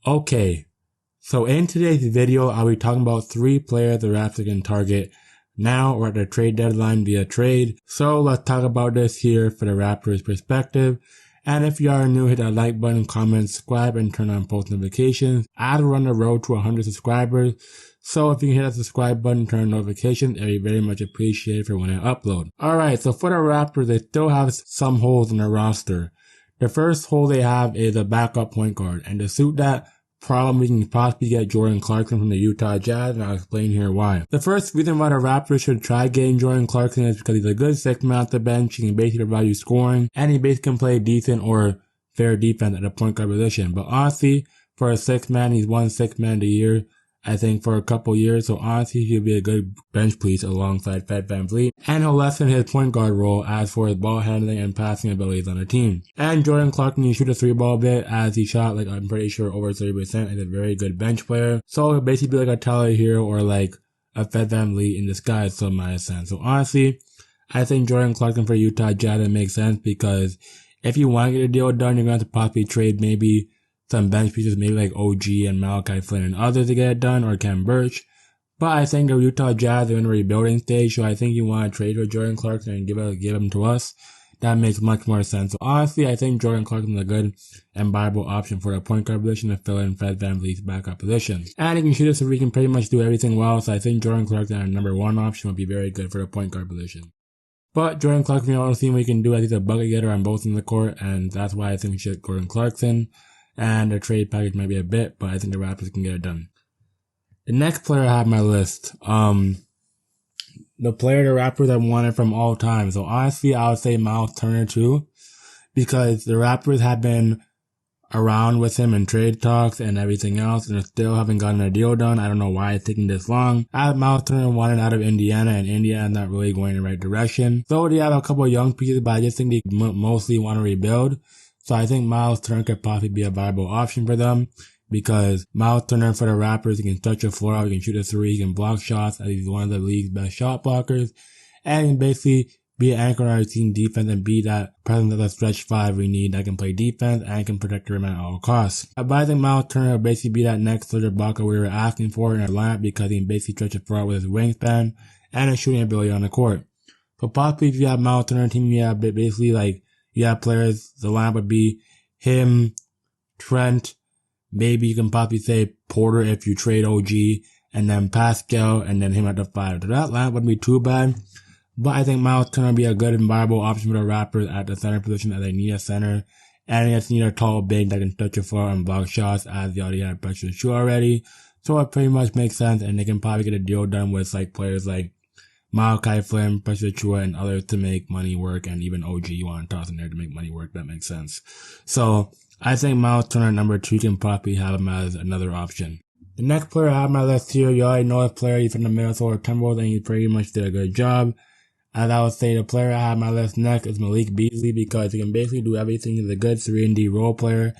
Okay, so in today's video, I'll be talking about 3 players the Raptors can target now or at the trade deadline via trade. So let's talk about this here for the Raptors perspective. And if you are new, hit that like button, comment, subscribe, and turn on post notifications. We're on the road to 100 subscribers. So if you can hit that subscribe button, turn on notifications, it'd be very much appreciated for when I upload. Alright, so for the Raptors, they still have some holes in their roster. The first hole they have is a backup point guard, and to suit that problem, we can possibly get Jordan Clarkson from the Utah Jazz, and I'll explain here why. The first reason why the Raptors should try getting Jordan Clarkson is because he's a good 6-man off the bench. He can basically provide you scoring, and he basically can play decent or fair defense at the point guard position. But honestly, for a 6-man, he's won 6-man a year, I think, for a couple years. So honestly, he'll be a good bench piece alongside Fred VanVleet. And he'll lessen his point guard role as for his ball handling and passing abilities on the team. And Jordan Clarkson can shoot a 3-ball bit as he shot, like, I'm pretty sure over 30%. He's a very good bench player. So he'll basically be like a Tyler Hero or like a Fred VanVleet in disguise, so in my sense. So honestly, I think Jordan Clarkson for Utah Jazz makes sense because if you want to get a deal done, you're going to have to possibly trade maybe some bench pieces, maybe like OG and Malachi Flynn and others to get it done, or Ken Birch. But I think the Utah Jazz are in a rebuilding stage, so I think you want to trade for Jordan Clarkson and give him to us. That makes much more sense. So honestly, I think Jordan Clarkson is a good and viable option for the point guard position to fill in Fred VanVleet's backup position. And he can shoot us so we can pretty much do everything well, so I think Jordan Clarkson, our number 1 option, would be very good for the point guard position. But Jordan Clarkson, we want to see what he can do as he's a bucket getter on both in the court, and that's why I think we should get Jordan Clarkson. And the trade package might be a bit, but I think the Raptors can get it done. The next player I have on my list, the player the Raptors have wanted from all time. So honestly, I would say Myles Turner too, because the Raptors have been around with him in trade talks and everything else, and still haven't gotten a deal done. I don't know why it's taking this long. I have Myles Turner wanted out of Indiana, and Indiana's not really going in the right direction. So they have a couple of young pieces, but I just think they mostly want to rebuild. So I think Myles Turner could possibly be a viable option for them because Myles Turner for the Raptors, he can stretch the floor out, he can shoot a 3, he can block shots, as he's one of the league's best shot blockers, and he can basically be an anchor on our team defense and be that presence of the stretch 5 we need that can play defense and can protect the rim at all costs. But I think Myles Turner will basically be that next Serge Ibaka we were asking for in our lineup because he can basically stretch the floor out with his wingspan and his shooting ability on the court. So possibly if you have Myles Turner team, you have basically like, you have players, the lineup would be him, Trent, maybe you can possibly say Porter if you trade OG, and then Pascal, and then him at the 5. So that lineup wouldn't be too bad, but I think Myles Turner would be a good and viable option for the Raptors at the center position as they need a center, and they just need a tall big that can touch the floor and block shots as they already have pressure to shoot already. So it pretty much makes sense, and they can probably get a deal done with like players like Malachi Flynn, Pressure Chua, and others to make money work, and even OG you want to toss in there to make money work. That makes sense. So I think Myles Turner number 2 can probably have him as another option. The next player I have on my list here, you already know this player. He's from the Minnesota Timberwolves, and he pretty much did a good job. As I would say, the player I have on my list next is Malik Beasley because he can basically do everything. He's a good 3-and-D role player,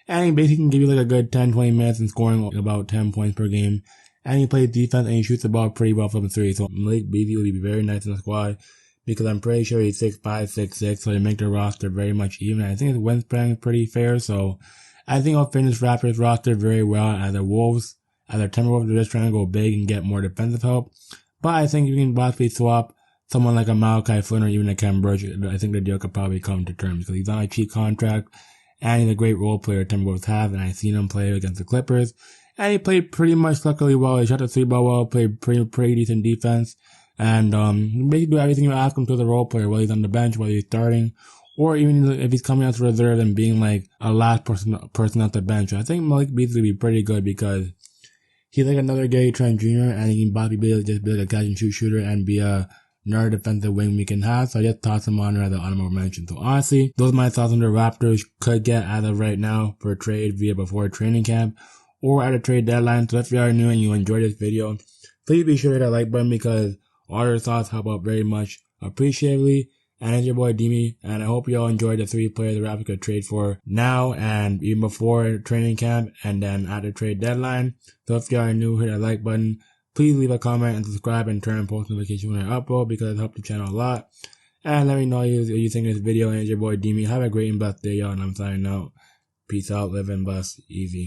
and he basically can give you like a good 10-20 minutes and scoring about 10 points per game. And he plays defense and he shoots the ball pretty well from 3. So Malik Beasley will be very nice in the squad because I'm pretty sure he's 6'5", 6'6", so they make the roster very much even. I think his wingspan is pretty fair, so I think he'll finish Raptors roster very well as the Timberwolves are just trying to go big and get more defensive help. But I think you can possibly swap someone like a Malachi Flynn or even a Ken Birch. I think the deal could probably come to terms because he's on a cheap contract and he's a great role player Timberwolves have, and I've seen him play against the Clippers. And he played pretty much luckily well. He shot the 3-ball well, played pretty decent defense. And, basically do everything you ask him to the role player, whether he's on the bench, whether he's starting, or even if he's coming out to reserve and being like a last person at the bench. I think Malik Beasley would be pretty good because he's like another Gary Trent Jr. and he can probably be like a catch and shoot shooter and be another defensive wing we can have. So I just toss him on there as an honorable mention. So honestly, those are my thoughts on the Raptors could get as of right now for a trade via before training camp or at a trade deadline. So if you are new and you enjoyed this video, please be sure to hit that like button because all your thoughts help out very much appreciatively. And it's your boy Demi, and I hope you all enjoyed the 3 players the Raptors could trade for now and even before training camp and then at the trade deadline. So if you are new, hit that like button. Please leave a comment and subscribe and turn on post notifications when I upload because it helps the channel a lot. And let me know what you think of this video. And it's your boy Demi. Have a great and blessed day, y'all, and I'm signing out. Peace out, live and bless, easy.